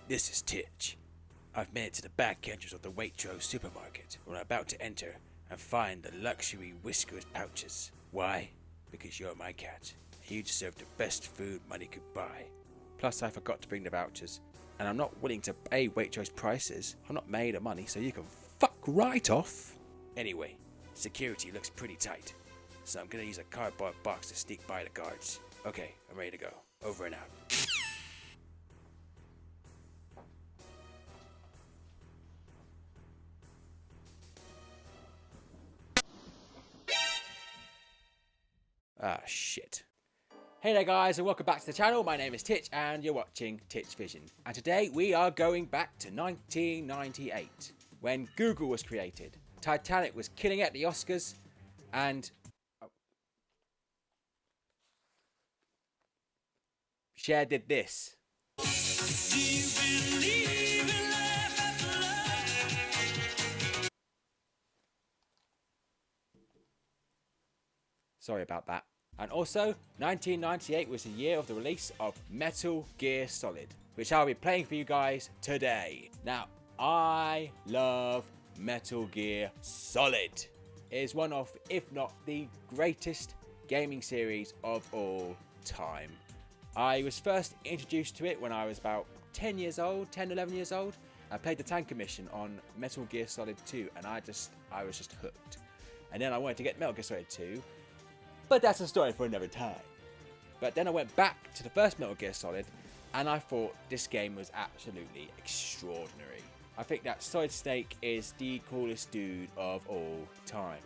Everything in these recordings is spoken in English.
This is Titch. I've made it to the back entrance of the Waitrose supermarket when I'm about to enter and find the luxury Whisker's pouches. Why? Because you're my cat, and you deserve the best food money could buy. Plus I forgot to bring the vouchers, and I'm not willing to pay Waitrose prices. I'm not made of money, so you can fuck right off. Anyway, security looks pretty tight, so I'm gonna use a cardboard box to sneak by the guards. Okay, I'm ready to go. Over and out. Ah, shit. Hey there guys, and welcome back to the channel. My name is Titch and you're watching Titch Vision. And today we are going back to 1998, when Google was created, Titanic was killing at the Oscars, and Cher did this. Sorry about that. And also, 1998 was the year of the release of Metal Gear Solid, which I'll be playing for you guys today. Now, I love Metal Gear Solid. It is one of, if not the greatest gaming series of all time. I was first introduced to it when I was about 10 years old, 10, 11 years old. I played the tanker mission on Metal Gear Solid 2 and I was just hooked. And then I wanted to get Metal Gear Solid 2. But that's a story for another time. But then I went back to the first Metal Gear Solid and I thought this game was absolutely extraordinary. I think that Solid Snake is the coolest dude of all time.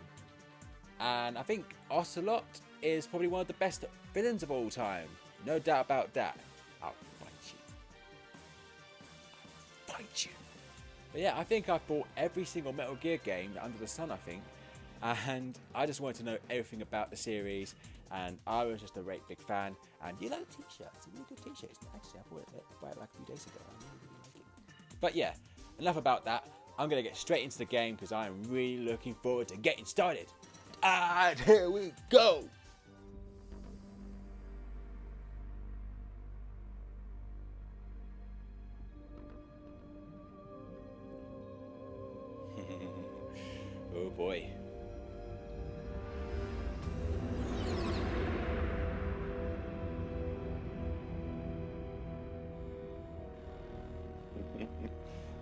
And I think Ocelot is probably one of the best villains of all time. No doubt about that. I'll fight you. I'll fight you. But yeah, I think I've bought every single Metal Gear game under the sun, I think. And I just wanted to know everything about the series, and I was just a great big fan. And you like the t-shirt? It's a really good t-shirt. Actually, I bought it like a few days ago. I really like it. But yeah, enough about that. I'm going to get straight into the game because I'm really looking forward to getting started. And here we go! Oh boy.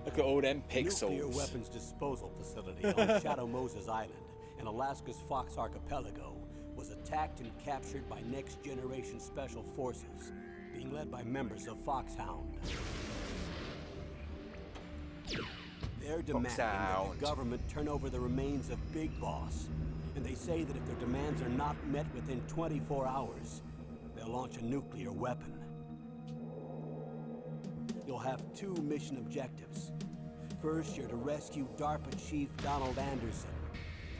Look at all them pixels. The nuclear weapons disposal facility on Shadow Moses Island in Alaska's Fox Archipelago was attacked and captured by Next Generation Special Forces, being led by members of Foxhound. They're demanding that the government turn over the remains of Big Boss, and they say that if their demands are not met within 24 hours, they'll launch a nuclear weapon. You'll have two mission objectives. First, you're to rescue DARPA Chief Donald Anderson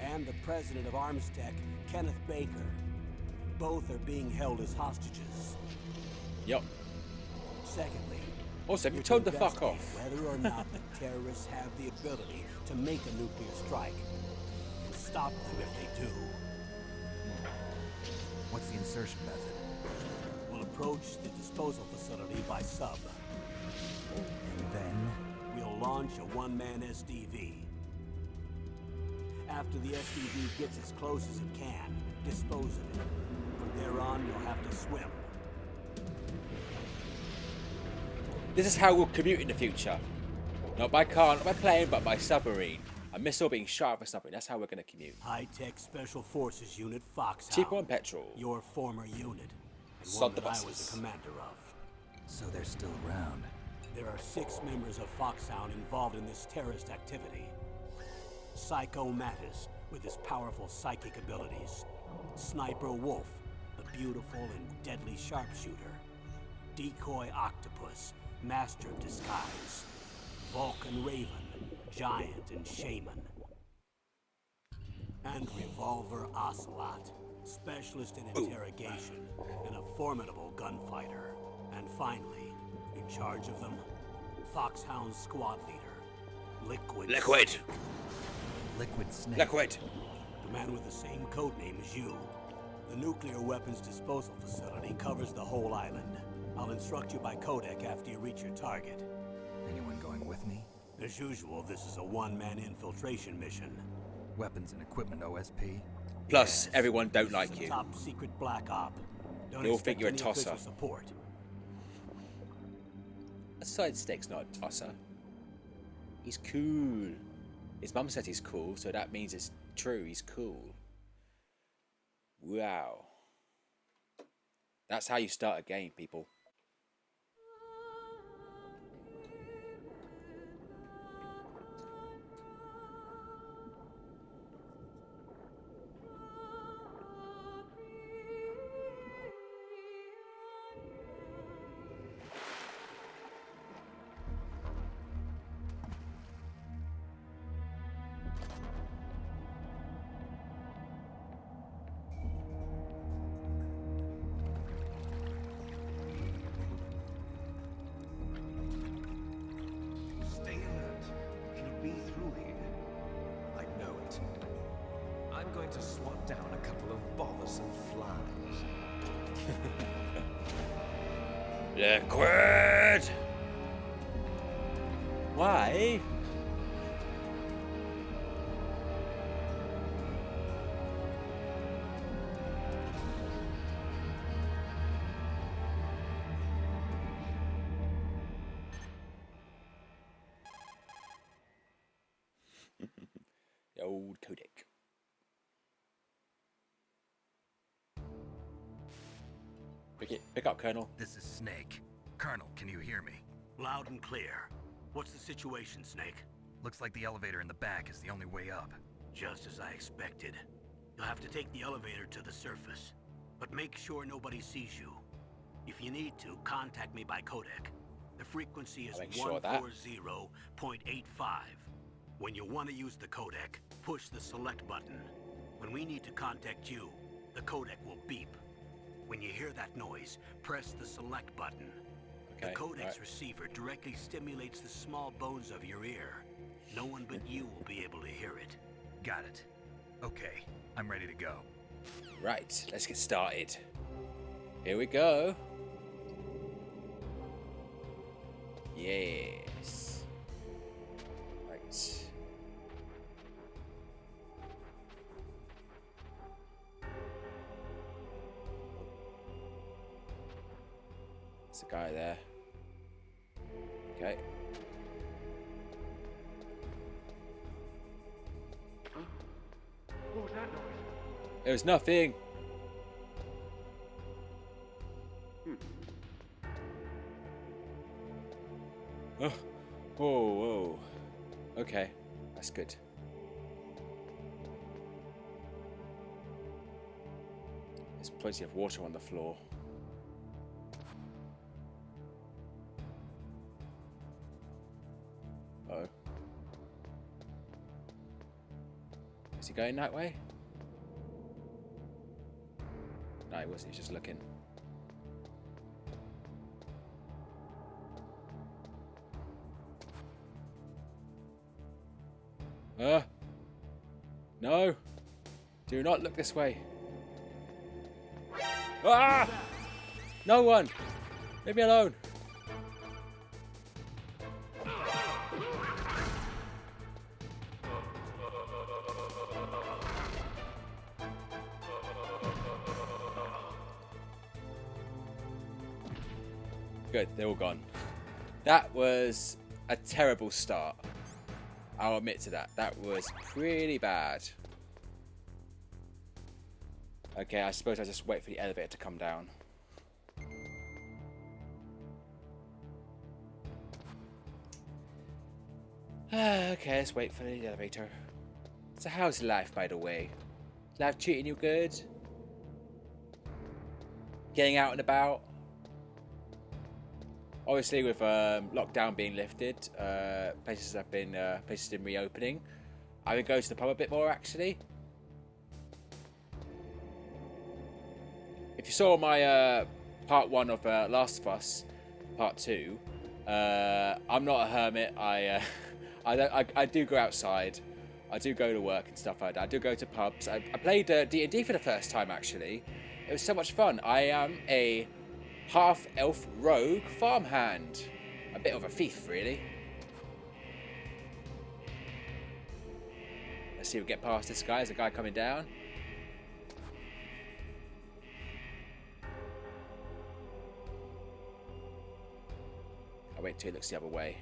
and the president of Armstech, Kenneth Baker. Both are being held as hostages. Yup. Secondly, also, you told the fuck off. Whether or not the terrorists have the ability to make a nuclear strike, and stop them if they do. What's the insertion method? We'll approach the disposal facility by sub. And then? We'll launch a one-man SDV. After the SDV gets as close as it can, dispose of it. From there on, you'll have to swim. This is how we'll commute in the future. Not by car, not by plane, but by submarine. A missile being shot off a submarine. That's how we're going to commute. High-tech Special Forces Unit Foxhound. Cheaper on petrol. Your former unit. And Sod one the that I buses. was a commander of. So they're still around. There are 6 members of Foxhound involved in this terrorist activity. Psycho Mattis, with his powerful psychic abilities. Sniper Wolf, the beautiful and deadly sharpshooter. Decoy Octopus, master of disguise. Vulcan Raven, giant and shaman. And Revolver Ocelot, specialist in interrogation and a formidable gunfighter. And finally, in charge of them, Foxhound squad leader, Liquid. Liquid Snake. Liquid. The man with the same codename as you. The nuclear weapons disposal facility covers the whole island. I'll instruct you by codec after you reach your target. As usual, this is a one-man infiltration mission. Weapons and equipment OSP. Plus, Yes, everyone don't this like is a you. top secret black op. Don't They all think expect you're a any tosser. official support. Aside Snake's not a tosser. He's cool. His mum said he's cool, so that means it's true. He's cool. Wow. That's how you start a game, people. Stay alert. It'll be through here. I know it. I'm going to swat down a couple of bothersome flies. Liquid! Why? The old codec. Pick up, Colonel. This is Snake. Colonel, can you hear me? Loud and clear. What's the situation, Snake? Looks like the elevator in the back is the only way up. Just as I expected. You'll have to take the elevator to the surface. But make sure nobody sees you. If you need to, contact me by codec. The frequency is I'll make sure of that. 140.85. When you want to use the codec, push the select button. When we need to contact you, the codec will beep. When you hear that noise, press the select button. Okay, The codec's right. receiver directly stimulates the small bones of your ear. No one but you will be able to hear it. Got it. Okay, I'm ready to go. Right, let's get started. Here we go. Yes. Right. There's a guy there. Okay. What was that noise? It was nothing. Oh, whoa, whoa. Okay, that's good. There's plenty of water on the floor. Uh-oh. Is he going that way? No, he wasn't. He was just looking. No. Do not look this way. Ah! No one. Leave me alone. Good, they're all gone. That was a terrible start. I'll admit to that. That was pretty bad. Okay, I suppose I'll just wait for the elevator to come down. Okay, let's wait for the elevator. So how's life, by the way? Is life treating you good? Getting out and about? Obviously, with lockdown being lifted, places have been reopening. I've been going to the pub a bit more, actually. If you saw my part 1 of Last of Us, part 2, I'm not a hermit. I do go outside. I do go to work and stuff like that. I do go to pubs. I played D&D for the first time, actually. It was so much fun. I am a half-elf rogue farmhand. A bit of a thief, really. see if we get past this guy. There's a guy coming down. I'll wait till he looks the other way.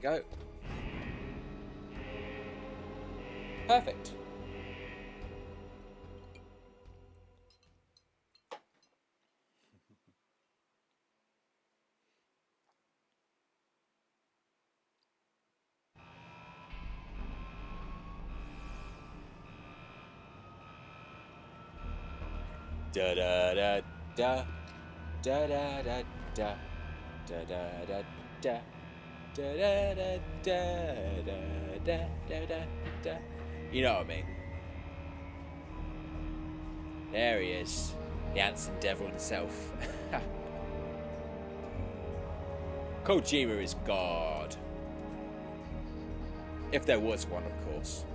Go. Perfect. Da da da da da da da da da da da da. Da, da, da, da, da, da, da, da. You know what I mean. There he is, the handsome devil himself. Kojima is God. If there was one, of course.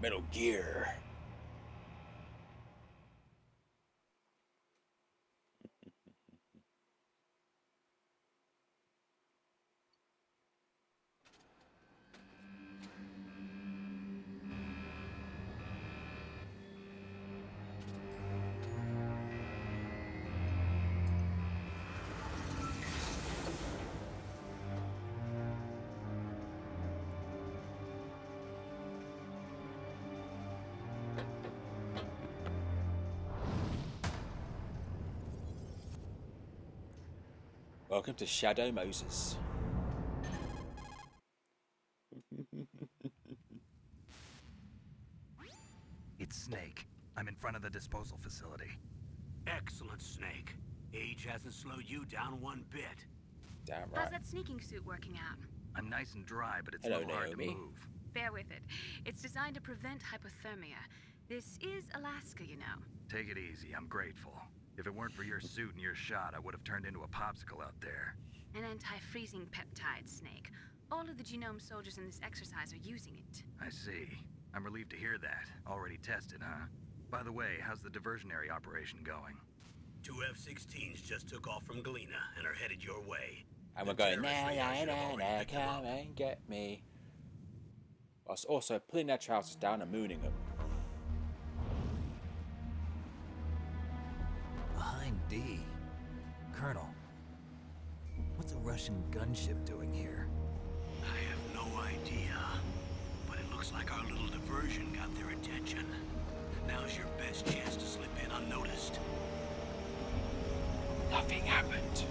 Metal Gear. Welcome to Shadow Moses. It's Snake. I'm in front of the disposal facility. Excellent, Snake. Age hasn't slowed you down one bit. Damn How's right. that sneaking suit working out? I'm nice and dry, but it's Hello, a little hard to Naomi. move. Bear with it. It's designed to prevent hypothermia. This is Alaska, you know. Take it easy, I'm grateful. If it weren't for your suit and your shot, I would have turned into a popsicle out there. An anti-freezing peptide, Snake. All of the genome soldiers in this exercise are using it. I see. I'm relieved to hear that. Already tested, huh? By the way, how's the diversionary operation going? 2 F-16s just took off from Galena and are headed your way. And we're The going, terrorist nah, radar nah, should have nah, already nah, picked them come up. and get me. Whilst also pulling their trousers down and mooning them. Behind D. Colonel, what's a Russian gunship doing here? I have no idea, but it looks like our little diversion got their attention. Now's your best chance to slip in unnoticed. Nothing happened.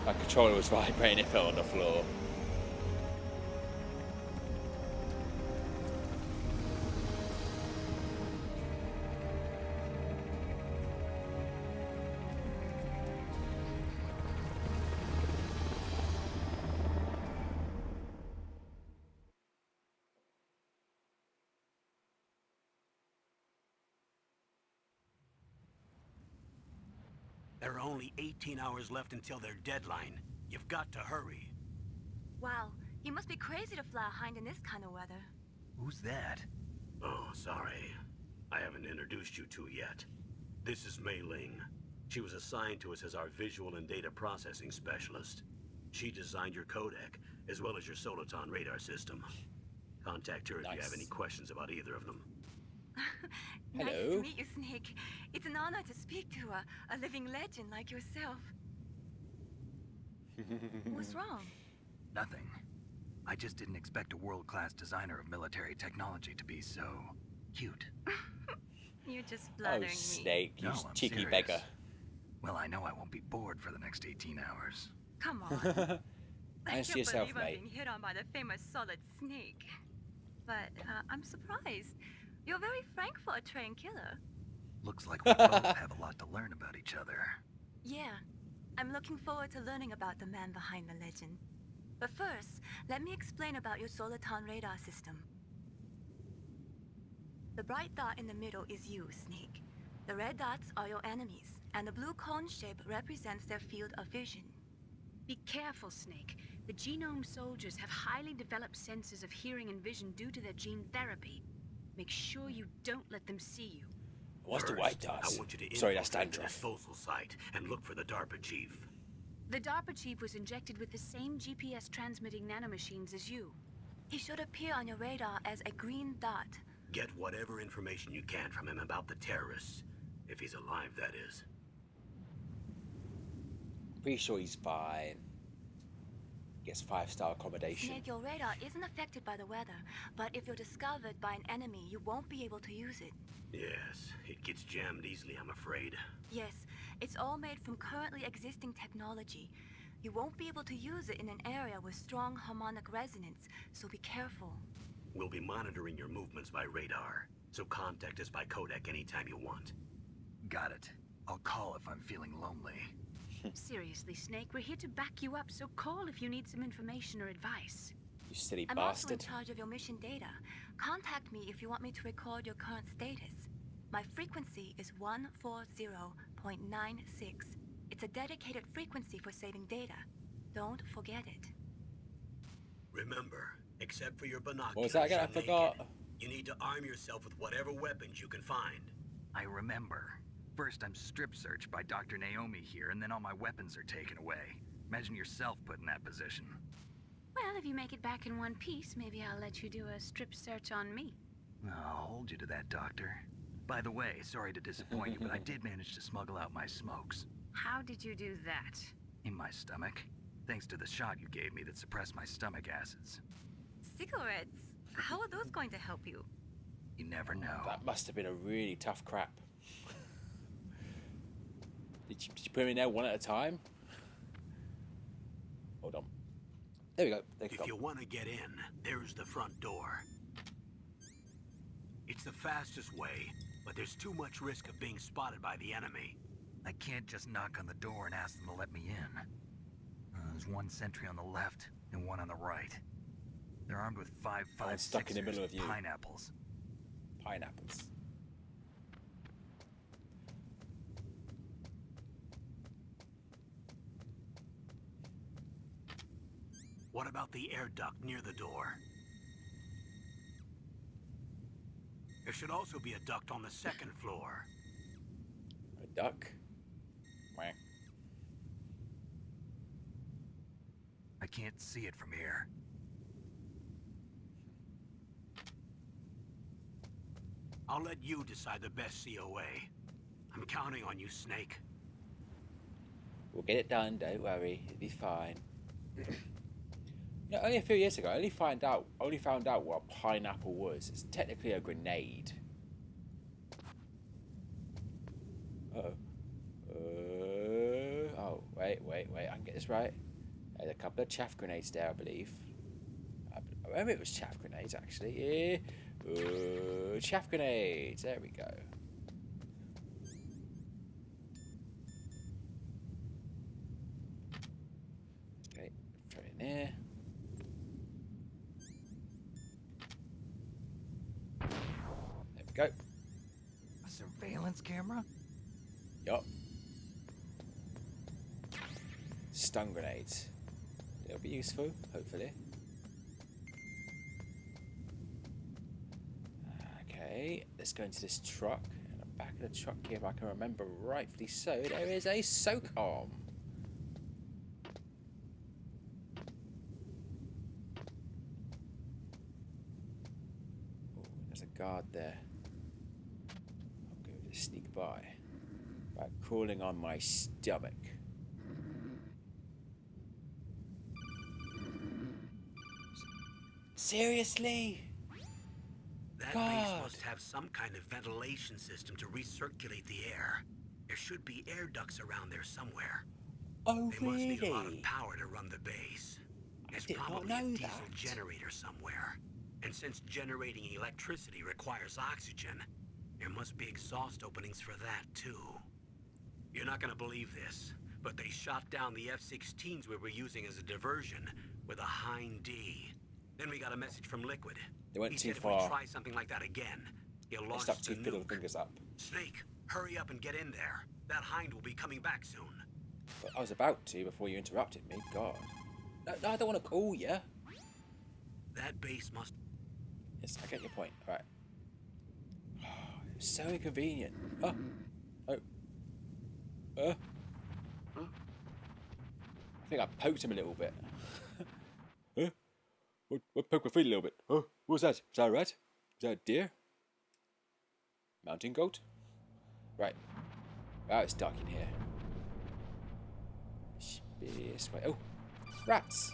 My controller was vibrating, it fell on the floor. There are only 18 hours left until their deadline. You've got to hurry. Wow, you must be crazy to fly a hind in this kind of weather. Who's that? Oh, sorry. I haven't introduced you to yet. This is Mei Ling. She was assigned to us as our visual and data processing specialist. She designed your codec, as well as your Soliton radar system. Contact her if you have Nice. any questions about either of them. Nice Hello. to meet you, Snake. It's an honor to speak to a living legend like yourself. What's wrong? Nothing. I just didn't expect a world-class designer of military technology to be so cute. You're just Oh, flattering me. Snake, you No, I'm cheeky serious. beggar. Well, I know I won't be bored for the next 18 hours. Come on. I Nice to can't yourself, believe I'm mate. being hit on by the famous Solid Snake. But I'm surprised. You're very frank for a trained killer. Looks like we both have a lot to learn about each other. Yeah, I'm looking forward to learning about the man behind the legend. But first, let me explain about your Soliton radar system. The bright dot in the middle is you, Snake. The red dots are your enemies, and the blue cone shape represents their field of vision. Be careful, Snake. The genome soldiers have highly developed senses of hearing and vision due to their gene therapy. Make sure you don't let them see you. What's the First, white dots? I want you to Sorry, that's infiltrate the dandruff. disposal site and look for the DARPA chief. The DARPA chief was injected with the same GPS transmitting nanomachines as you. He should appear on your radar as a green dot. Get whatever information you can from him about the terrorists. If he's alive, that is. Pretty sure he's fine. Gets 5-star accommodation. Snake, your radar isn't affected by the weather, but if you're discovered by an enemy, you won't be able to use it. Yes, it gets jammed easily, I'm afraid. Yes, it's all made from currently existing technology. You won't be able to use it in an area with strong harmonic resonance, so be careful. We'll be monitoring your movements by radar, so contact us by codec anytime you want. Got it. I'll call if I'm feeling lonely. Seriously, Snake, we're here to back you up, so call if you need some information or advice. You silly I'm also in bastard. charge of your mission data. Contact me if you want me to record your current status. My frequency is 140.96. It's a dedicated frequency for saving data. Don't forget it. Remember, except for your binoculars, What was that again? I you're forgot. naked. You need to arm yourself with whatever weapons you can find. I remember. First, I'm strip searched by Dr. Naomi here, and then all my weapons are taken away. Imagine yourself put in that position. Well, if you make it back in one piece, maybe I'll let you do a strip search on me. I'll hold you to that, Doctor. By the way, sorry to disappoint you, but I did manage to smuggle out my smokes. How did you do that? In my stomach. Thanks to the shot you gave me that suppressed my stomach acids. Cigarettes? How are those going to help you? You never know. That must have been a really tough crap. Did you put them in there one at a time? Hold on. There we go. There If you want to get in, there's the front door. It's the fastest way, but there's too much risk of being spotted by the enemy. I can't just knock on the door and ask them to let me in. There's one sentry on the left and one on the right. They're armed with 5.56 stuck in the middle of you. pineapples. Pineapples. What about the air duct near the door? There should also be a duct on the second floor. A duck. Quack. I can't see it from here. I'll let you decide the best COA. I'm counting on you, Snake. We'll get it done, don't worry. It'll be fine. Only a few years ago, I only found out what a pineapple was. It's technically a grenade. Uh-oh. Oh, wait. I can get this right. There's a couple of chaff grenades there, I believe. I remember it was chaff grenades, actually. Yeah. Chaff grenades. There we go. Okay, throw it in there. There we go. A surveillance camera? Yup. Stun grenades. They'll be useful, hopefully. Okay, let's go into this truck. And the back of the truck here, if I can remember rightfully so, there is a SOCOM. Oh, there's a guard there. I'm going to sneak by crawling on my stomach. Seriously? That God. base must have some kind of ventilation system to recirculate the air. There should be air ducts around there somewhere. Oh, They must need a lot really? of power to run the base. There's did not probably know a diesel that. generator somewhere. And since generating electricity requires oxygen, there must be exhaust openings for that too. You're not gonna believe this, but they shot down the F-16s we were using as a diversion with a Hind D. Then we got a message from Liquid. They went He too said far. if we try something like that again, he'll They launch stuck the two fiddle nuke. fingers up. Snake, hurry up and get in there. That Hind will be coming back soon. But I was about to before you interrupted me. God. No, I don't want to call you. That base must... Yes, I get your point. Right. So inconvenient. Oh. Oh. I think I poked him a little bit. Huh? What poked my feet a little bit? Oh, what was that? Is that a rat? Is that a deer? Mountain goat? Right. Oh, it's dark in here. This way. Oh, rats.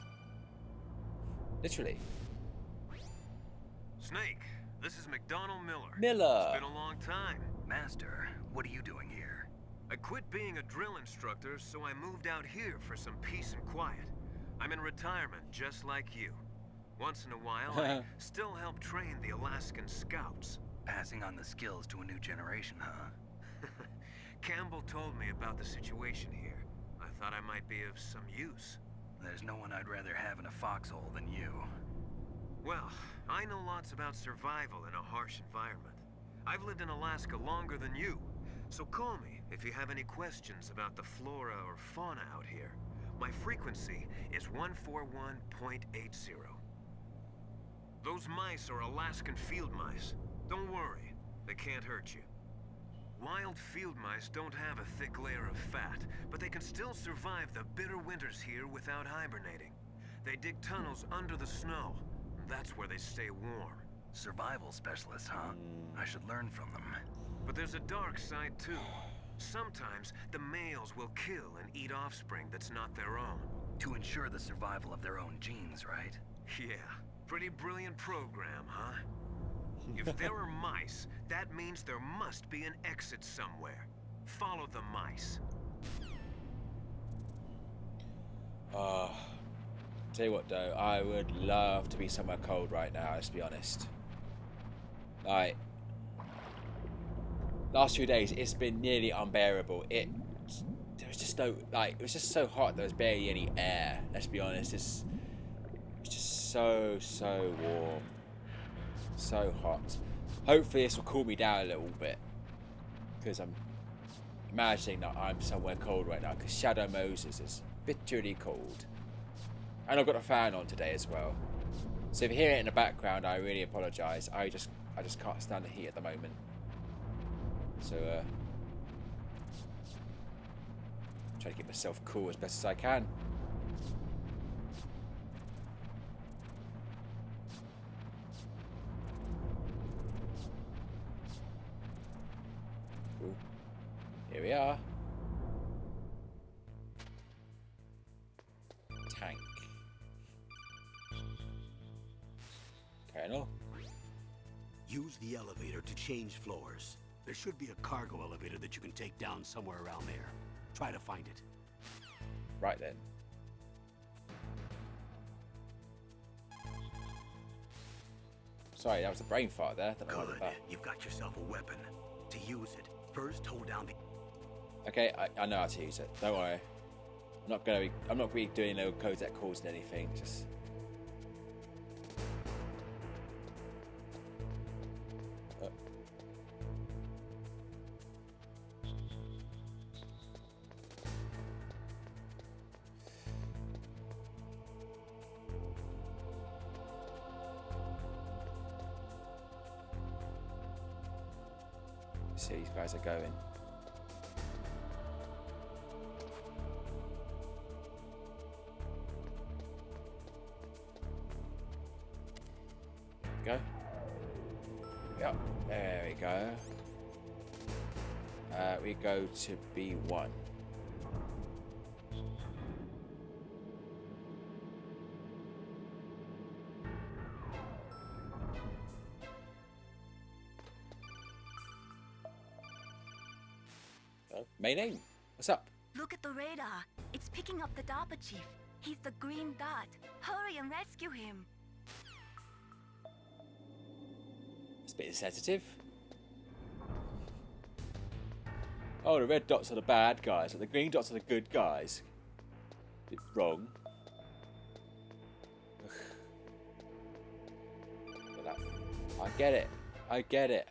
Literally. Snake, this is McDonald Miller. Miller. It's been a long time. Master, what are you doing here? I quit being a drill instructor, so I moved out here for some peace and quiet. I'm in retirement, just like you. Once in a while, I still help train the Alaskan Scouts. Passing on the skills to a new generation, huh? Campbell told me about the situation here. I thought I might be of some use. There's no one I'd rather have in a foxhole than you. Well, I know lots about survival in a harsh environment. I've lived in Alaska longer than you, so call me if you have any questions about the flora or fauna out here. My frequency is 141.80. Those mice are Alaskan field mice. Don't worry, they can't hurt you. Wild field mice don't have a thick layer of fat, but they can still survive the bitter winters here without hibernating. They dig tunnels under the snow. That's where they stay warm. Survival specialists, huh? I should learn from them. But there's a dark side too. Sometimes the males will kill and eat offspring that's not their own. To ensure the survival of their own genes, right? Yeah, pretty brilliant program, huh? If there are mice, that means there must be an exit somewhere. Follow the mice. Tell you what though, I would love to be somewhere cold right now, let's be honest. Like, last few days it's been nearly unbearable. There was just no, like, it was just so hot there was barely any air, let's be honest. It was just so warm. So hot. Hopefully this will cool me down a little bit, because I'm imagining that I'm somewhere cold right now, because Shadow Moses is bitterly cold. And I've got a fan on today as well. So if you hear it in the background, I really apologise. I just can't stand the heat at the moment. So try to keep myself cool as best as I can. Ooh. Here we are. Tank. Colonel. Use the elevator to change floors. There should be a cargo elevator that you can take down somewhere around there. Try to find it. Right then. Sorry, that was a brain fart there. Don't know what Good. that. You've got yourself a weapon. To use it, first hold down the... Okay, I know how to use it. Don't worry. I'm not gonna be doing no codec calls and anything. Just. See how these guys are going. Go. Yep, there we go. We go to B1. Mayday, what's up? Look at the radar. It's picking up the DARPA chief. He's the green dot. Hurry and rescue him. It's a bit insensitive. Oh, the red dots are the bad guys, and the green dots are the good guys. Bit wrong. I get it. I get it.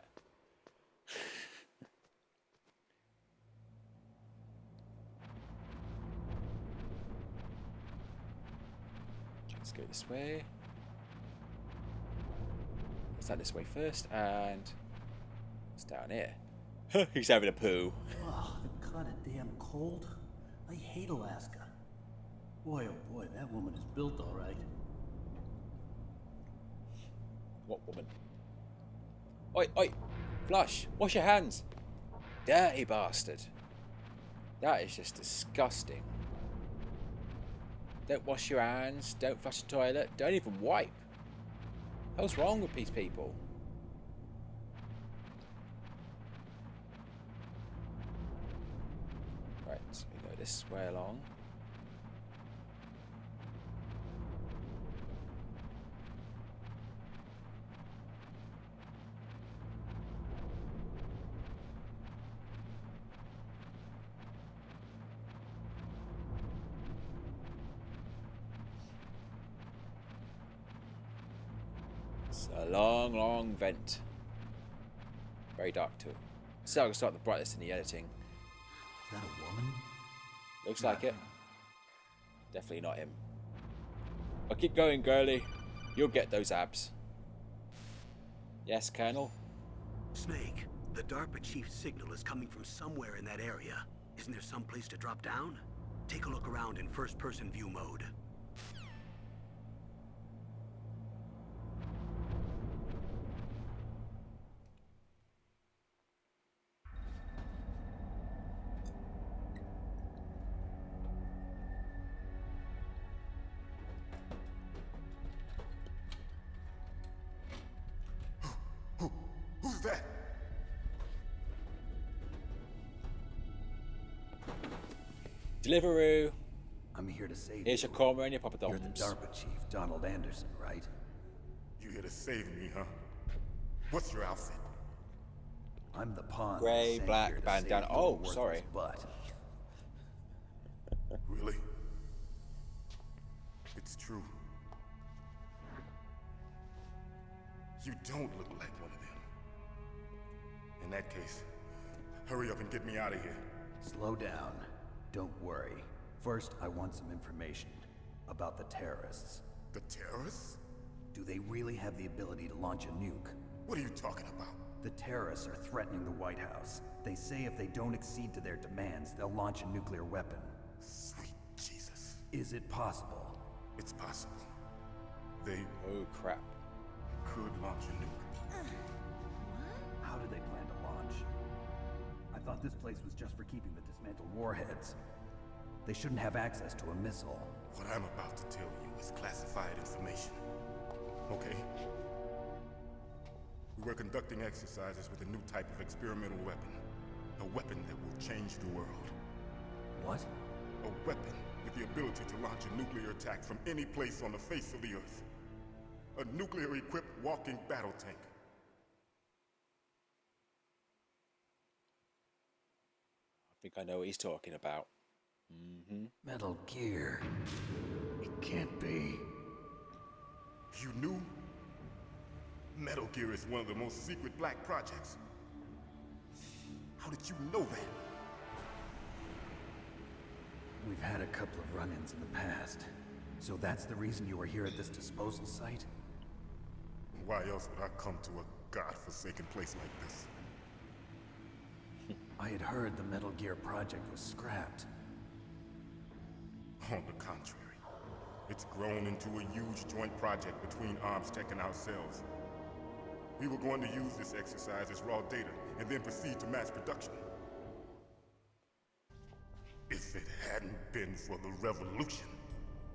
Let's go this way. Let's start this way first, and it's down here. He's having a poo. Oh, kind of damn cold. I hate Alaska. Boy, oh boy, that woman is built all right. What woman? Oi, oi! Flush! Wash your hands! Dirty bastard. That is just disgusting. Don't wash your hands, don't flush the toilet, don't even wipe. What's wrong with these people? Right, so we go this way along. It's a long, long vent. Very dark too. So I can start the brightness in the editing. Is that a woman? Looks like it. Definitely not him. But keep going, girlie. You'll get those abs. Yes, Colonel? Snake, the DARPA chief's signal is coming from somewhere in that area. Isn't there some place to drop down? Take a look around in first-person view mode. Who's that? Deliveroo. I'm here to save Here's you. your korma and your Papa You're the Doms. DARPA chief, Donald Anderson, right? You here to save me, huh? What's your outfit? I'm the pawn. Grey, sent black, here to bandana. save your Oh, worthless sorry. Butt. Really? It's true. You don't look like one of them. In that case, hurry up and get me out of here. Slow down. Don't worry. First, I want some information about the terrorists. The terrorists? Do they really have the ability to launch a nuke? What are you talking about? The terrorists are threatening the White House. They say if they don't accede to their demands, they'll launch a nuclear weapon. Sweet Jesus. Is it possible? It's possible. They Oh, crap. could launch a nuke. How do they plan to launch? I thought this place was just for keeping the dismantled warheads. They shouldn't have access to a missile. What I'm about to tell you is classified information. Okay? We were conducting exercises with a new type of experimental weapon. A weapon that will change the world. What? A weapon with the ability to launch a nuclear attack from any place on the face of the Earth. A nuclear-equipped walking battle tank. I think I know what he's talking about. Metal Gear. It can't be. You knew? Metal Gear is one of the most secret black projects. How did you know that? We've had a couple of run-ins in the past. So that's the reason you were here at this disposal site? Why else would I come to a godforsaken place like this? I had heard the Metal Gear project was scrapped. On the contrary, it's grown into a huge joint project between Arms Tech and ourselves. We were going to use this exercise as raw data and then proceed to mass production. If it hadn't been for the revolution.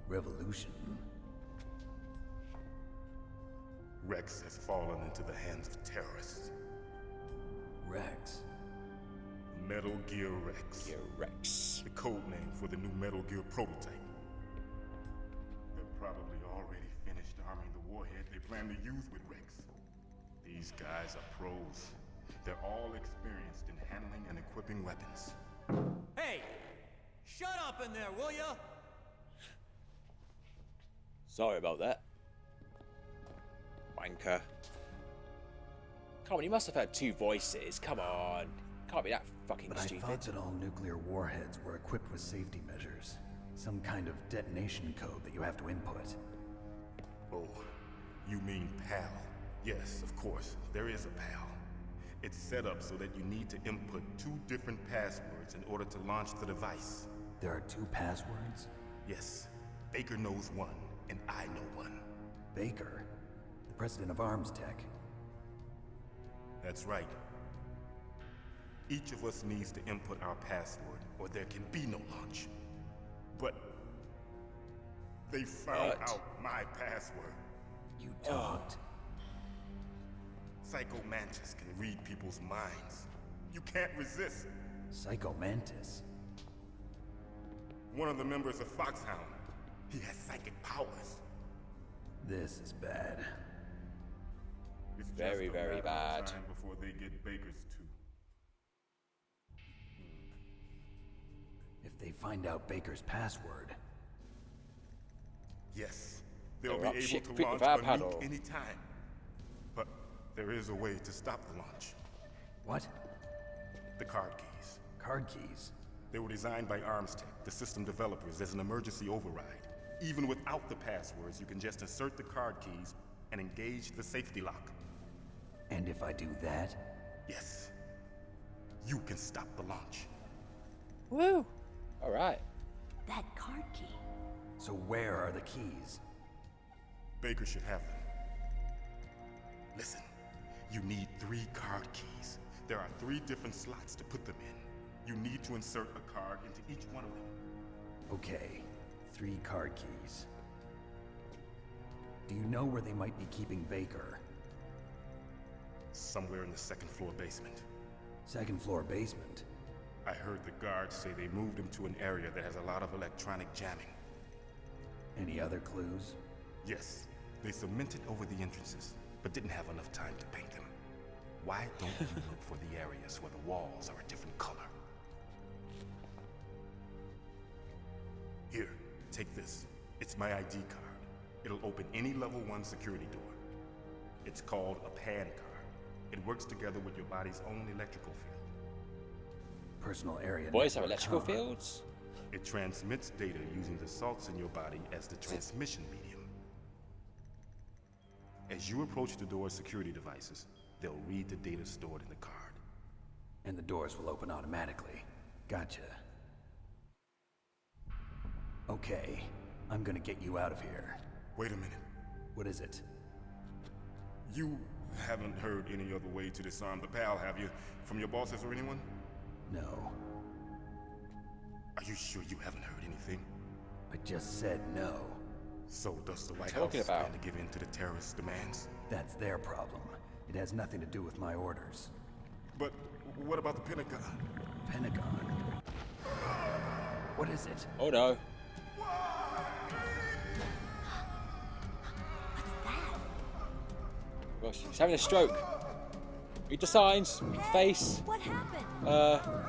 Revolution? Rex has fallen into the hands of terrorists. Rex? Metal Gear Rex. Gear Rex. The code name for the new Metal Gear prototype. They're probably already finished arming the warhead they plan to use with Rex. These guys are pros. They're all experienced in handling and equipping weapons. Hey! Shut up in there, will ya? Sorry about that. Wanker. Come on, he must have had two voices. Come on. Can't be that fucking But I stupid. thought that all nuclear warheads were equipped with safety measures. Some kind of detonation code that you have to input. Oh, you mean PAL. Yes, of course, there is a PAL. It's set up so that you need to input 2 different passwords in order to launch the device. There are 2 passwords? Yes, Baker knows one, and I know one. Baker? The president of Arms Tech. That's right. Each of us needs to input our password, or there can be no launch. But they found out my password. You don't. Psycho Mantis can read people's minds. You can't resist. Psycho Mantis? One of the members of Foxhound. He has psychic powers. This is bad. It's Very, just a very matter of bad. time before they get Baker's too. If they find out Baker's password... Yes, they'll They're be up able shit to creek launch without a paddle. nuke anytime. But there is a way to stop the launch. What? The card keys. Card keys? They were designed by Armstech, the system developers, as an emergency override. Even without the passwords, you can just insert the card keys and engage the safety lock. And if I do that? Yes. You can stop the launch. Woo! Alright. That card key. So where are the keys? Baker should have them. Listen, you need 3 card keys. There are 3 different slots to put them in. You need to insert a card into each one of them. Okay, 3 card keys. Do you know where they might be keeping Baker? Somewhere in the 2nd floor basement. 2nd floor basement? I heard the guards say they moved him to an area that has a lot of electronic jamming. Any other clues? Yes, they cemented over the entrances, but didn't have enough time to paint them. Why don't you look for the areas where the walls are a different color? Here, take this. It's my ID card. It'll open any level 1 security door. It's called a PAN card. It works together with your body's own electrical field. Personal area. Boys have network, electrical huh? fields? It transmits data using the salts in your body as the transmission medium. As you approach the door's security devices, they'll read the data stored in the card. And the doors will open automatically. Gotcha. Okay, I'm gonna get you out of here. Wait a minute. What is it? You haven't heard any other way to disarm the PAL, have you? From your bosses or anyone? No. Are you sure you haven't heard anything? I just said no. So does the White Talking House about? plan to give in to the terrorists' demands? That's their problem. It has nothing to do with my orders. But what about the Pentagon? Pentagon? What is it? Oh no. Gosh, he's having a stroke. Read the signs. Face. What happened?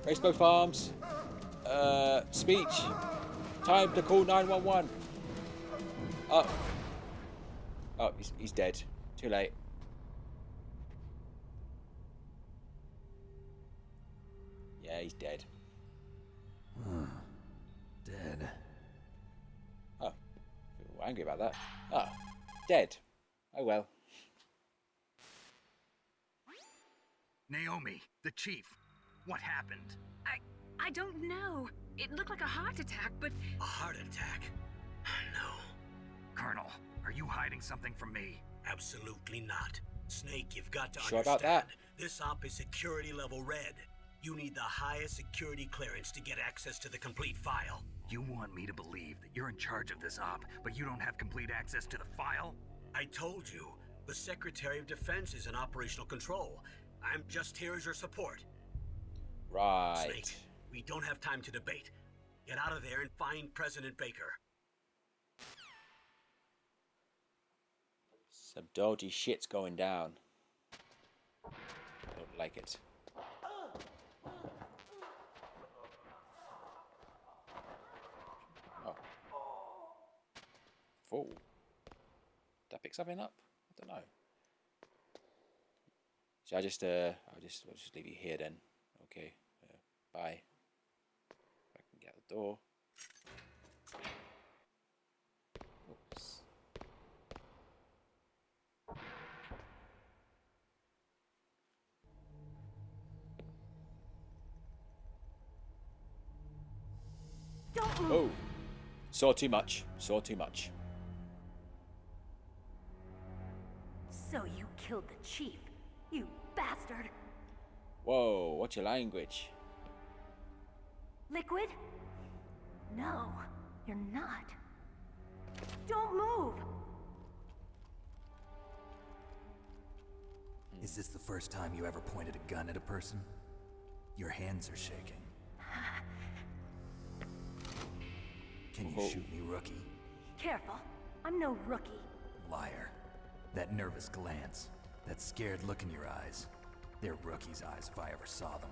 Raise both arms. Speech. Time to call 911. Oh. Oh, he's dead. Too late. Yeah, he's dead. Dead. Oh. Feel angry about that. Oh. Dead. Oh well. Naomi, the chief. What happened? I don't know. It looked like a heart attack, but A heart attack? No, Colonel, are you hiding something from me? absolutely not. Snake, you've got to Sure understand. about that? This op is security level red. You need the highest security clearance to get access to the complete file. You want me to believe that you're in charge of this op, but you don't have complete access to the file? I told you, the Secretary of Defense is in operational control. I'm just here as your support. Right. Snake, we don't have time to debate. Get out of there and find President Baker. Some dodgy shit's going down. I don't like it. Oh. Fool. Did I pick something up? I don't know. So I'll just leave you here then. Okay. Bye. If I can get out the door. Oops. Don't move. Oh. Saw too much. Saw too much. So you killed the chief, you bastard. Whoa, what's your language? Liquid? No, you're not. Don't move. Is this the first time you ever pointed a gun at a person? Your hands are shaking. Can you shoot me, rookie? Careful, I'm no rookie. Liar. That nervous glance, that scared look in your eyes. They're rookies' eyes if I ever saw them.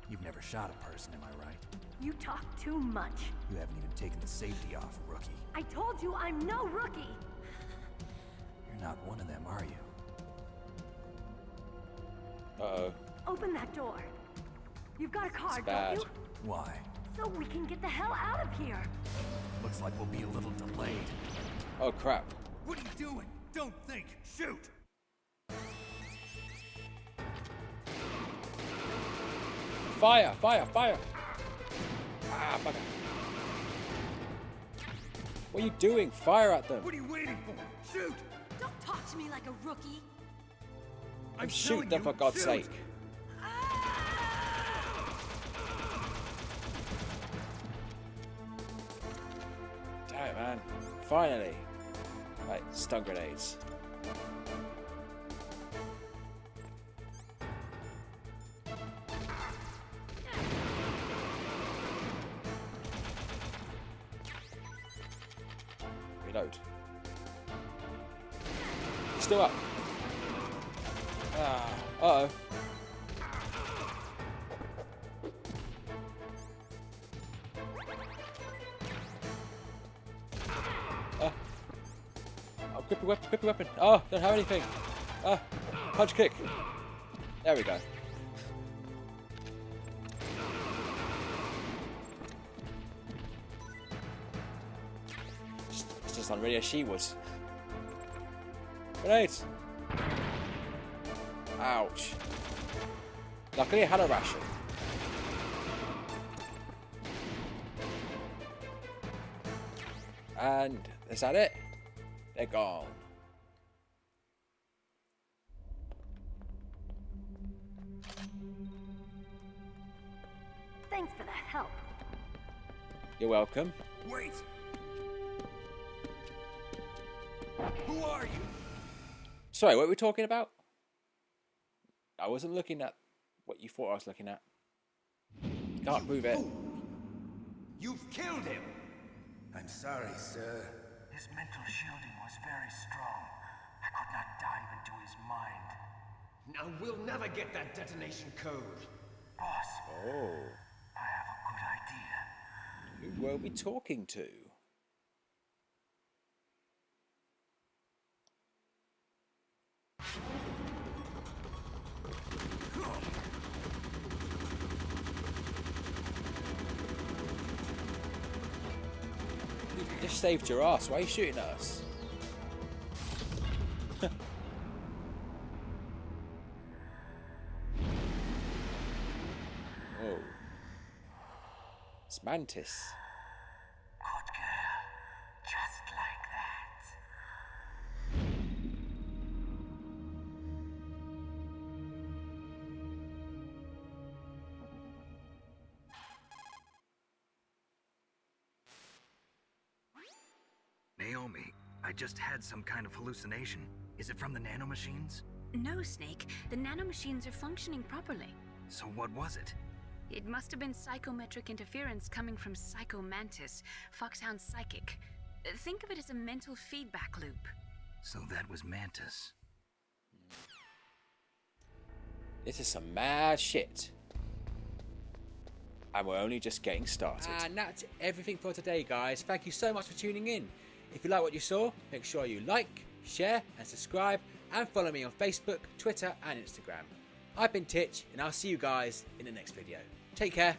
You've never shot a person, am I right? You talk too much. You haven't even taken the safety off, rookie. I told you I'm no rookie. You're not one of them, are you? Uh-oh. Open that door. You've got a card, It's bad. don't you? Why? So we can get the hell out of here. Looks like we'll be a little delayed. Oh, crap. What are you doing? Don't think. Shoot! Fire! Fire! Fire! Ah, bugger. What are you doing? Fire at them. What are you waiting for? Shoot! Don't talk to me like a rookie. I'm Shoot telling them you, for God's shoot! sake. Damn it, man. Finally. Right, stun grenades. Reload. Still up. Ah, uh-oh. Oh, grip your weapon. Oh, don't have anything. Punch kick. There we go. It's just not really as she was. Grenades. Ouch. Luckily I had a ration. And is that it? They're gone. Thanks for the help. You're welcome. Wait! Who are you? Sorry, what were we talking about? I wasn't looking at what you thought I was looking at. Can't prove it. You've killed him! I'm sorry, sir. His mental shielding was very strong. I could not dive into his mind. Now we'll never get that detonation code. Boss, Oh. I have a good idea. Who were we talking to? You just saved your ass. Why are you shooting at us? Oh. It's Mantis. Good girl. Just like that. Naomi, I just had some kind of hallucination. Is it from the nanomachines? No, Snake. The nanomachines are functioning properly. So what was it? It must have been psychometric interference coming from Psycho Mantis, Foxhound's psychic. Think of it as a mental feedback loop. So that was Mantis. This is some mad shit. And we're only just getting started. And that's everything for today, guys. Thank you so much for tuning in. If you like what you saw, make sure you like, share, and subscribe, and follow me on Facebook, Twitter, and Instagram. I've been Titch, and I'll see you guys in the next video. Take care.